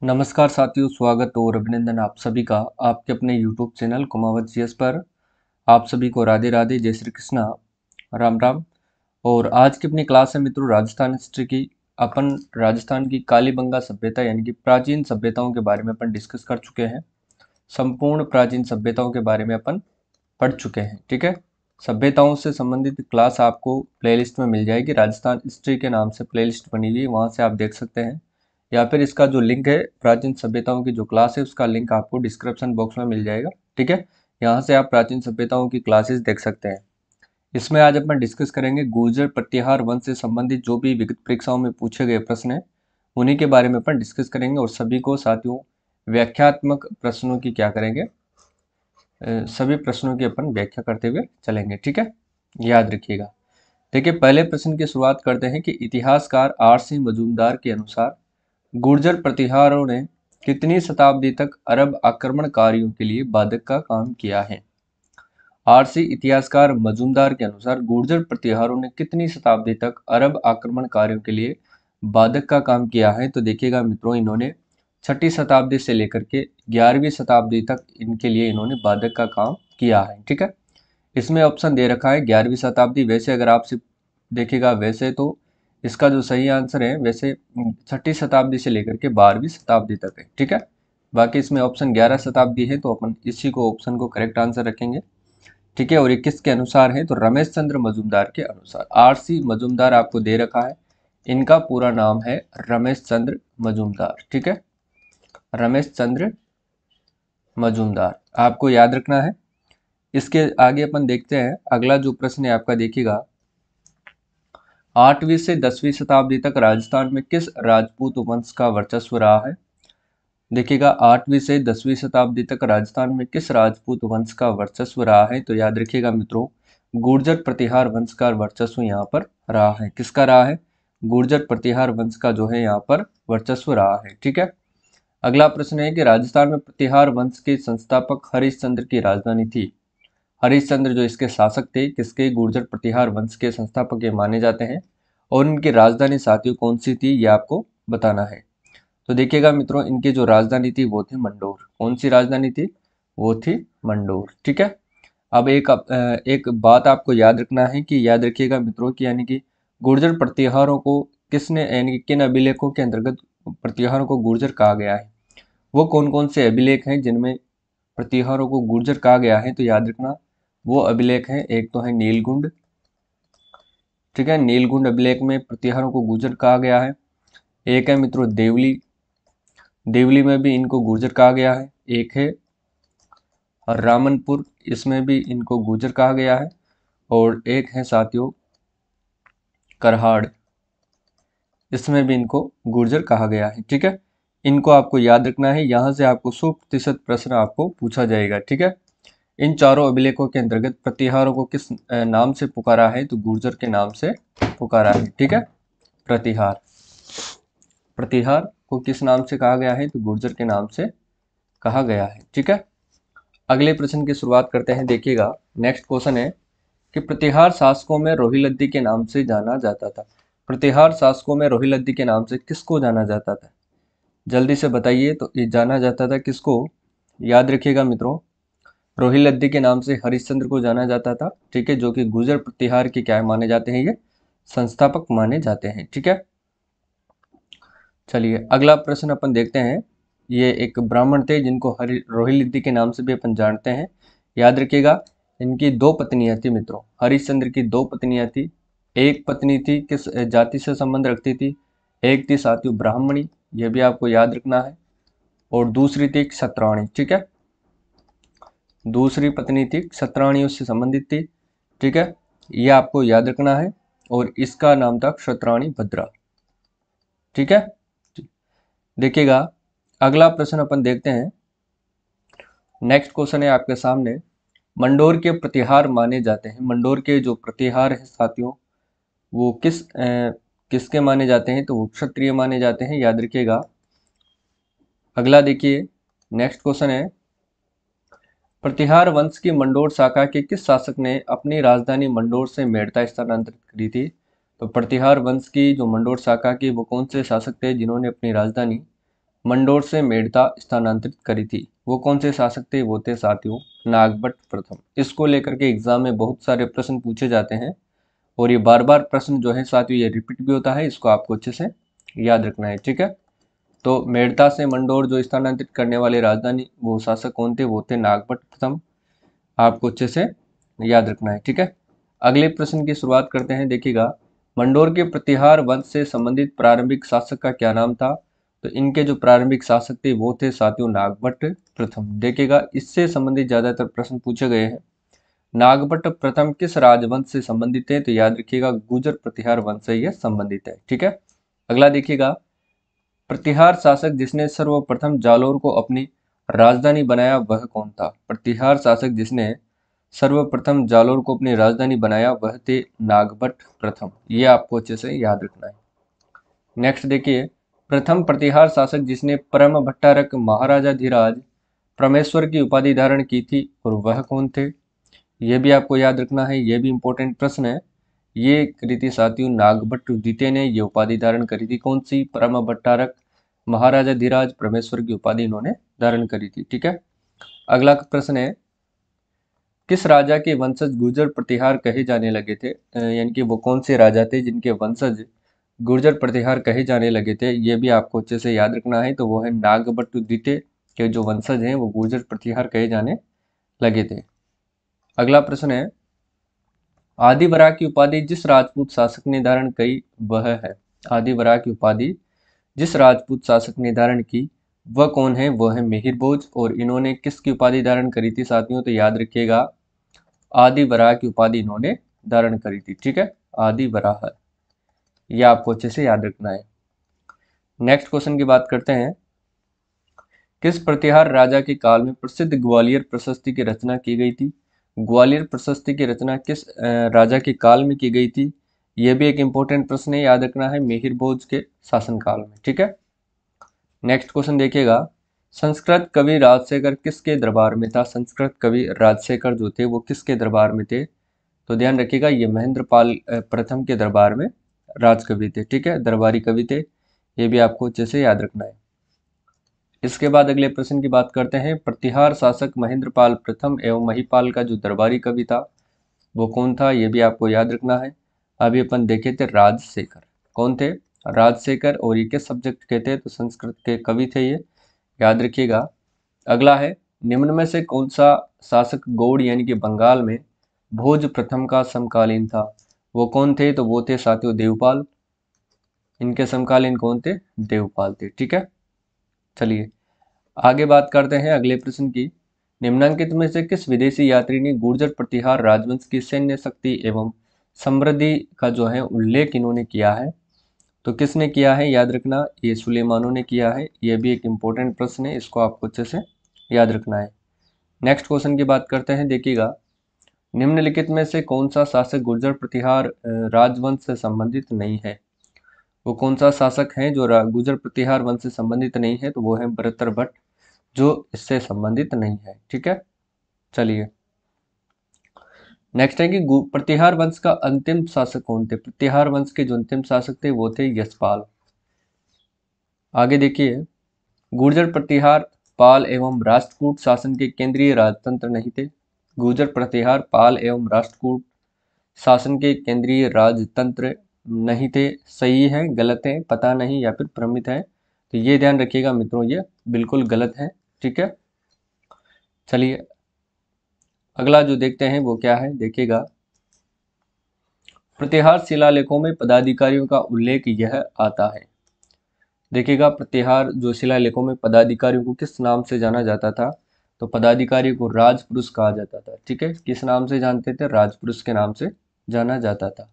नमस्कार साथियों, स्वागत और अभिनंदन आप सभी का आपके अपने YouTube चैनल कुमावत जीएस पर। आप सभी को राधे राधे, जय श्री कृष्णा, राम राम। और आज की अपनी क्लास है मित्रों राजस्थान हिस्ट्री की। अपन राजस्थान की कालीबंगा सभ्यता यानी कि प्राचीन सभ्यताओं के बारे में अपन डिस्कस कर चुके हैं। संपूर्ण प्राचीन सभ्यताओं के बारे में अपन पढ़ चुके हैं। ठीक है, सभ्यताओं से संबंधित क्लास आपको प्लेलिस्ट में मिल जाएगी। राजस्थान हिस्ट्री के नाम से प्लेलिस्ट बनी हुई है, वहाँ से आप देख सकते हैं, या फिर इसका जो लिंक है प्राचीन सभ्यताओं की जो क्लास है उसका लिंक आपको डिस्क्रिप्शन बॉक्स में मिल जाएगा। ठीक है, यहाँ से आप प्राचीन सभ्यताओं की क्लासेस देख सकते हैं। इसमें आज अपन डिस्कस करेंगे गुर्जर प्रतिहार वंश से संबंधित जो भी विगत परीक्षाओं में पूछे गए प्रश्न हैं उन्हीं के बारे में अपन डिस्कस करेंगे, और सभी को साथियों व्याख्यात्मक प्रश्नों की क्या करेंगे, सभी प्रश्नों की अपन व्याख्या करते हुए चलेंगे। ठीक है, याद रखिएगा। देखिए, पहले प्रश्न की शुरुआत करते हैं कि इतिहासकार R.C. मजूमदार के अनुसार गुर्जर प्रतिहारों ने कितनी शताब्दी तक अरब आक्रमणकारियों के लिए बाधक का काम किया है। आरसी इतिहासकार मजूमदार के अनुसार गुर्जर प्रतिहारों ने कितनी शताब्दी तक अरब आक्रमणकारियों के लिए बाधक का काम किया है। तो देखिएगा मित्रों, इन्होंने 6ठी शताब्दी से लेकर के 11वीं शताब्दी तक इनके लिए इन्होंने बाधक का काम किया है। ठीक है, इसमें ऑप्शन दे रखा है 11वीं शताब्दी। वैसे अगर आपसे देखिएगा, वैसे तो इसका जो सही आंसर है वैसे 6ठी शताब्दी से लेकर के 12वीं शताब्दी तक है। ठीक है, बाकी इसमें ऑप्शन 11 शताब्दी है, तो अपन इसी को ऑप्शन को करेक्ट आंसर रखेंगे। ठीक है, और ये किसके अनुसार है, तो रमेश चंद्र मजूमदार के अनुसार। R.C. मजूमदार आपको दे रखा है, इनका पूरा नाम है रमेश चंद्र मजूमदार। ठीक है, रमेश चंद्र मजूमदार आपको याद रखना है। इसके आगे अपन देखते हैं, अगला जो प्रश्न है आपका, देखिएगा 8वीं से 10वीं शताब्दी तक राजस्थान में किस राजपूत वंश का वर्चस्व रहा है। देखिएगा, 8वीं से 10वीं शताब्दी तक राजस्थान में किस राजपूत वंश का वर्चस्व रहा है। तो याद रखिएगा मित्रों, गुर्जर प्रतिहार वंश का वर्चस्व यहाँ पर रहा है। किसका रहा है, गुर्जर प्रतिहार वंश का जो है यहाँ पर वर्चस्व रहा है। ठीक है, अगला प्रश्न है कि राजस्थान में प्रतिहार वंश के संस्थापक हरिश्चंद्र की राजधानी थी। हरिश्चंद्र जो इसके शासक थे, किसके, गुर्जर प्रतिहार वंश के संस्थापक ये माने जाते हैं, और इनकी राजधानी साथियों कौन सी थी ये आपको बताना है। तो देखिएगा मित्रों, इनकी जो राजधानी थी वो थी मंडोर। कौन सी राजधानी थी, वो थी मंडोर। ठीक है, अब एक बात आपको याद रखना है कि याद रखिएगा मित्रों की, यानी कि गुर्जर प्रतिहारों को किसने, यानी कि किन अभिलेखों के अंतर्गत प्रतिहारों को गुर्जर कहा गया है। वो कौन कौन से अभिलेख हैं जिनमें प्रतिहारों को गुर्जर कहा गया है। तो याद रखना, वो अभिलेख हैं, एक तो है नीलगुंड। ठीक है, नीलगुंड अभिलेख में प्रतिहारों को गुर्जर कहा गया है। एक है मित्रों देवली, देवली में भी इनको गुर्जर कहा गया है। एक है रामनपुर, इसमें भी इनको गुर्जर कहा गया है। और एक है साथियों करहाड़, इसमें भी इनको गुर्जर कहा गया है। ठीक है, इनको आपको याद रखना है, यहाँ से आपको 100% प्रश्न आपको पूछा जाएगा। ठीक है, इन चारों अभिलेखों के अंतर्गत प्रतिहारों को किस नाम से पुकारा है, तो गुर्जर के नाम से पुकारा है। ठीक है, प्रतिहार, प्रतिहार को किस नाम से कहा गया है, तो गुर्जर के नाम से कहा गया है। ठीक है, अगले प्रश्न की शुरुआत करते हैं। देखिएगा, नेक्स्ट क्वेश्चन है कि प्रतिहार शासकों में रोहिलद्दी के नाम से जाना जाता था। प्रतिहार शासकों में रोहिलद्दी के नाम से किसको जाना जाता था, जल्दी से बताइए। तो ये जाना जाता था किसको, याद रखिएगा मित्रों, रोहिलद्दी के नाम से हरिश्चंद्र को जाना जाता था। ठीक है, जो कि गुर्जर प्रतिहार के क्या माने जाते हैं, ये संस्थापक माने जाते हैं। ठीक है, चलिए अगला प्रश्न अपन देखते हैं। ये एक ब्राह्मण थे जिनको रोहिलद्दी के नाम से भी अपन जानते हैं। याद रखिएगा, इनकी दो पत्नियां थी मित्रों, हरिश्चंद्र की दो पत्नियां थी। एक पत्नी थी किस जाति से संबंध रखती थी, एक थी साथियों ब्राह्मणी, यह भी आपको याद रखना है, और दूसरी थी क्षत्राणी। ठीक है, दूसरी पत्नी थी क्षत्राणियों से संबंधित थी। ठीक है, यह आपको याद रखना है, और इसका नाम था क्षत्राणी भद्रा। ठीक है, देखिएगा अगला प्रश्न अपन देखते हैं। नेक्स्ट क्वेश्चन है आपके सामने, मंडोर के प्रतिहार माने जाते हैं। मंडोर के जो प्रतिहार है साथियों, वो किसके माने जाते हैं, तो वो क्षत्रिय माने जाते हैं। याद रखिएगा। अगला देखिए, नेक्स्ट क्वेश्चन है, प्रतिहार वंश की मंडोर शाखा के किस शासक ने अपनी राजधानी मंडोर से मेड़ता स्थानांतरित करी थी। तो प्रतिहार वंश की जो मंडोर शाखा की वो कौन से शासक थे जिन्होंने अपनी राजधानी मंडोर से मेड़ता स्थानांतरित करी थी, वो कौन से शासक थे? वो थे साथियों नागभट्ट प्रथम। इसको लेकर के एग्जाम में बहुत सारे प्रश्न पूछे जाते हैं और ये बार बार प्रश्न जो है साथियों ये रिपीट भी होता है, इसको आपको अच्छे से याद रखना है, ठीक है। तो मेड़ता से मंडोर जो स्थानांतरित करने वाले राजधानी वो शासक कौन थे? वो थे नागभट्ट प्रथम। आपको अच्छे से याद रखना है, ठीक है। अगले प्रश्न की शुरुआत करते हैं। देखिएगा, मंडोर के प्रतिहार वंश से संबंधित प्रारंभिक शासक का क्या नाम था? तो इनके जो प्रारंभिक शासक थे वो थे साथियों नागभट्ट प्रथम। देखिएगा, इससे संबंधित ज्यादातर प्रश्न पूछे गए हैं। नागभट्ट प्रथम किस राजवंश से संबंधित है? तो याद रखिएगा गुर्जर प्रतिहार वंश से यह संबंधित है, ठीक है। अगला देखिएगा, प्रतिहार शासक जिसने सर्वप्रथम जालोर को अपनी राजधानी बनाया वह कौन था? प्रतिहार शासक जिसने सर्वप्रथम जालोर को अपनी राजधानी बनाया वह थे नागभट्ट प्रथम। ये आपको अच्छे से याद रखना है। नेक्स्ट देखिए, प्रथम प्रतिहार शासक जिसने परम भट्टारक महाराजाधिराज परमेश्वर की उपाधि धारण की थी और वह कौन थे? यह भी आपको याद रखना है, यह भी इंपॉर्टेंट प्रश्न है। ये करी थी साथियों नागभट्ट द्वितीय ने ये उपाधि धारण करी थी। कौन सी? परम भट्टारक महाराजाधिराज परमेश्वर की उपाधि इन्होंने धारण करी थी, ठीक है। अगला प्रश्न है, किस राजा के वंशज गुर्जर प्रतिहार कहे जाने लगे थे? यानी कि वो कौन से राजा थे जिनके वंशज गुर्जर प्रतिहार कहे जाने लगे थे? ये भी आपको अच्छे से याद रखना है। तो वो है नागभट्ट द्वितीय के जो वंशज हैं वो गुर्जर प्रतिहार कहे जाने लगे थे। अगला प्रश्न है, आदिवरा की उपाधि जिस राजपूत शासक ने धारण की वह है? आदिवरा की उपाधि जिस राजपूत शासक ने धारण की वह कौन है? वह है मिहिर भोज। और इन्होंने किसकी उपाधि धारण करी थी साथियों? तो याद रखिएगा आदिवराह की उपाधि इन्होंने धारण करी थी, ठीक है। आदिवराह, यह आपको अच्छे से याद रखना है। नेक्स्ट क्वेश्चन की बात करते हैं, किस प्रतिहार राजा के काल में प्रसिद्ध ग्वालियर प्रशस्ति की रचना की गई थी? ग्वालियर प्रशस्ति की रचना किस राजा के काल में की गई थी? यह भी एक इंपॉर्टेंट प्रश्न है, याद रखना है, मिहिर भोज के शासनकाल में, ठीक है। नेक्स्ट क्वेश्चन देखिएगा, संस्कृत कवि राजशेखर किसके दरबार में था? संस्कृत कवि राजशेखर जो थे वो किसके दरबार में थे? तो ध्यान रखिएगा ये महेंद्रपाल प्रथम के दरबार में राजकवि थे, ठीक है, दरबारी कवि थे। ये भी आपको अच्छे से याद रखना है। इसके बाद अगले प्रश्न की बात करते हैं, प्रतिहार शासक महेंद्रपाल प्रथम एवं महिपाल का जो दरबारी कवि था वो कौन था? ये भी आपको याद रखना है। अभी अपन देखे थे राजशेखर, कौन थे? राजशेखर। और ये किस सब्जेक्ट के थे? तो संस्कृत के कवि थे ये, याद रखिएगा। अगला है, निम्न में से कौन सा शासक गौड़ यानी कि बंगाल में भोज प्रथम का समकालीन था? वो कौन थे? तो वो थे साथियों देवपाल। इनके समकालीन कौन थे? देवपाल थे, ठीक है। चलिए आगे बात करते हैं अगले प्रश्न की, निम्नलिखित में से किस विदेशी यात्री ने गुर्जर प्रतिहार राजवंश की सैन्य शक्ति एवं समृद्धि का जो है उल्लेख इन्होंने किया है? तो किसने किया है? याद रखना, ये सुलेमानों ने किया है। यह भी एक इंपॉर्टेंट प्रश्न है, इसको आपको अच्छे से याद रखना है। नेक्स्ट क्वेश्चन की बात करते हैं। देखिएगा, निम्नलिखित में से कौन सा शासक गुर्जर प्रतिहार राजवंश से संबंधित नहीं है? वो कौन सा शासक है जो गुर्जर प्रतिहार वंश से संबंधित नहीं है? तो वो है भरतर भट्ट, जो इससे संबंधित नहीं है, ठीक है। चलिए नेक्स्ट है कि प्रतिहार वंश का अंतिम शासक कौन थे? प्रतिहार वंश के जो अंतिम शासक थे वो थे यशपाल। आगे देखिए, गुर्जर प्रतिहार पाल एवं राष्ट्रकूट शासन के केंद्रीय राजतंत्र नहीं थे। गुर्जर प्रतिहार पाल एवं राष्ट्रकूट शासन के केंद्रीय राजतंत्र नहीं थे। सही है, गलत है, पता नहीं या फिर भ्रमित है? तो ये ध्यान रखिएगा मित्रों, ये बिल्कुल गलत है, ठीक है। चलिए अगला जो देखते हैं वो क्या है, देखिएगा, प्रतिहार शिलालेखों में पदाधिकारियों का उल्लेख यह आता है। देखिएगा, प्रतिहार जो शिलालेखों में पदाधिकारियों को किस नाम से जाना जाता था? तो पदाधिकारी को राजपुरुष कहा जाता था, ठीक है। किस नाम से जानते थे? राजपुरुष के नाम से जाना जाता था।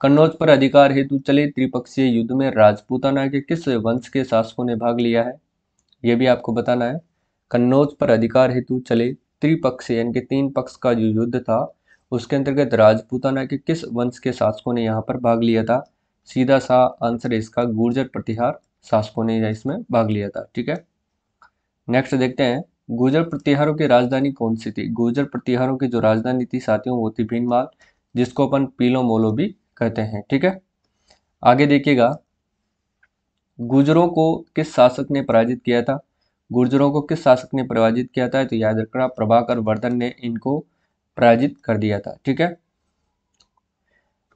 कन्नौज पर अधिकार हेतु चले त्रिपक्षीय युद्ध में राजपूताना के किस वंश के शासकों ने भाग लिया है? यह भी आपको बताना है। कन्नौज पर अधिकार हेतु चले त्रिपक्षीय यानी कि तीन पक्ष का जो युद्ध था उसके अंतर्गत राजपूताना के किस वंश के शासकों ने यहाँ पर भाग लिया था? सीधा सा आंसर है इसका, गुर्जर प्रतिहार शासकों ने इसमें भाग लिया था, ठीक है। नेक्स्ट देखते हैं, गुर्जर प्रतिहारों की राजधानी कौन सी थी? गुर्जर प्रतिहारों की जो राजधानी थी साथियों वो थी भीनमाल, जिसको अपन पीलो मोलो भी कहते हैं, ठीक है। आगे देखिएगा, गुर्जरों को किस शासक ने पराजित किया था? गुर्जरों को किस शासक ने पराजित किया था? तो याद रखना प्रभाकर वर्धन ने इनको पराजित कर दिया था। ठीक है,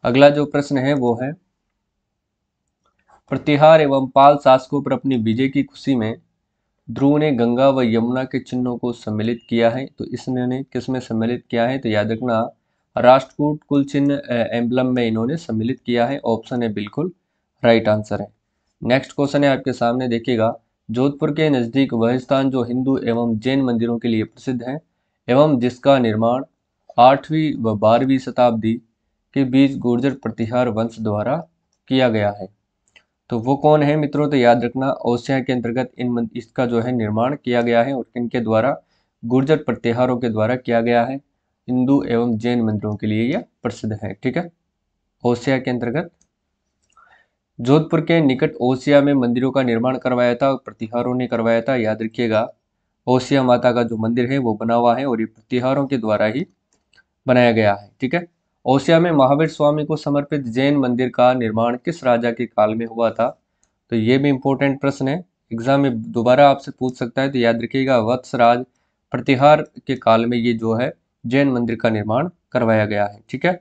अगला जो प्रश्न है वो है, प्रतिहार एवं पाल शासकों पर अपनी विजय की खुशी में ध्रुव ने गंगा व यमुना के चिन्हों को सम्मिलित किया है। तो इसने किस में सम्मिलित किया है? तो याद रखना राष्ट्रकूट कुल चिन्ह एम्बलम में इन्होंने सम्मिलित किया है। ऑप्शन है बिल्कुल राइट आंसर है। नेक्स्ट क्वेश्चन है आपके सामने, देखिएगा। जोधपुर के नजदीक वह स्थान जो हिंदू एवं जैन मंदिरों के लिए प्रसिद्ध है एवं जिसका निर्माण 8वीं व 12वीं शताब्दी के बीच गुर्जर प्रतिहार वंश द्वारा किया गया है। तो वो कौन है मित्रों? तो याद रखना ओसिया के अंतर्गत इसका जो है निर्माण किया गया है और इनके द्वारा गुर्जर प्रतिहारों के द्वारा किया गया है। हिंदू एवं जैन मंदिरों के लिए यह प्रसिद्ध है। ठीक है, ओसिया के अंतर्गत जोधपुर के निकट ओसिया में मंदिरों का निर्माण करवाया था, प्रतिहारों ने करवाया था। याद रखिएगा ओसिया माता का जो मंदिर है वो बना हुआ है और ये प्रतिहारों के द्वारा ही बनाया गया है। ठीक है, ओसिया में महावीर स्वामी को समर्पित जैन मंदिर का निर्माण किस राजा के काल में हुआ था? तो ये भी इंपॉर्टेंट प्रश्न है, एग्जाम में दोबारा आपसे पूछ सकता है। तो याद रखिएगा वत्सराज प्रतिहार के काल में ये जो है जैन मंदिर का निर्माण करवाया गया है। ठीक है,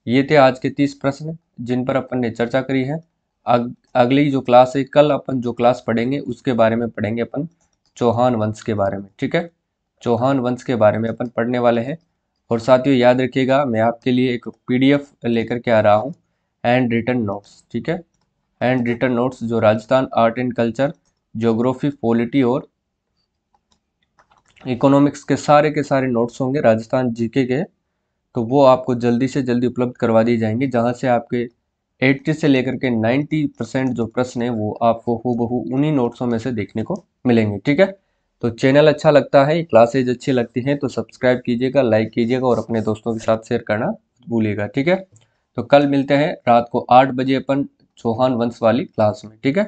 ये थे आज के 30 प्रश्न जिन पर अपन ने चर्चा करी है। अगली जो क्लास है, कल अपन जो क्लास पढ़ेंगे उसके बारे में पढ़ेंगे अपन चौहान वंश के बारे में। ठीक है, चौहान वंश के बारे में अपन पढ़ने वाले हैं। और साथियों याद रखिएगा मैं आपके लिए एक PDF लेकर के आ रहा हूँ, हैंड रिटन नोट्स। ठीक है, हैंड रिटन नोट्स जो Rajasthan art and culture, geography, polity और इकोनॉमिक्स के सारे नोट्स होंगे राजस्थान जीके के। तो वो आपको जल्दी से जल्दी उपलब्ध करवा दिए जाएंगे, जहां से आपके 80 से लेकर के 90% जो प्रश्न है वो आपको हूबहू उन्हीं नोट्सों में से देखने को मिलेंगे। ठीक है, तो चैनल अच्छा लगता है, क्लासेज अच्छी लगती हैं तो सब्सक्राइब कीजिएगा, लाइक कीजिएगा और अपने दोस्तों के साथ शेयर करना भूलिएगा। ठीक है, तो कल मिलते हैं रात को 8 बजे अपन चौहान वंश वाली क्लास में। ठीक है।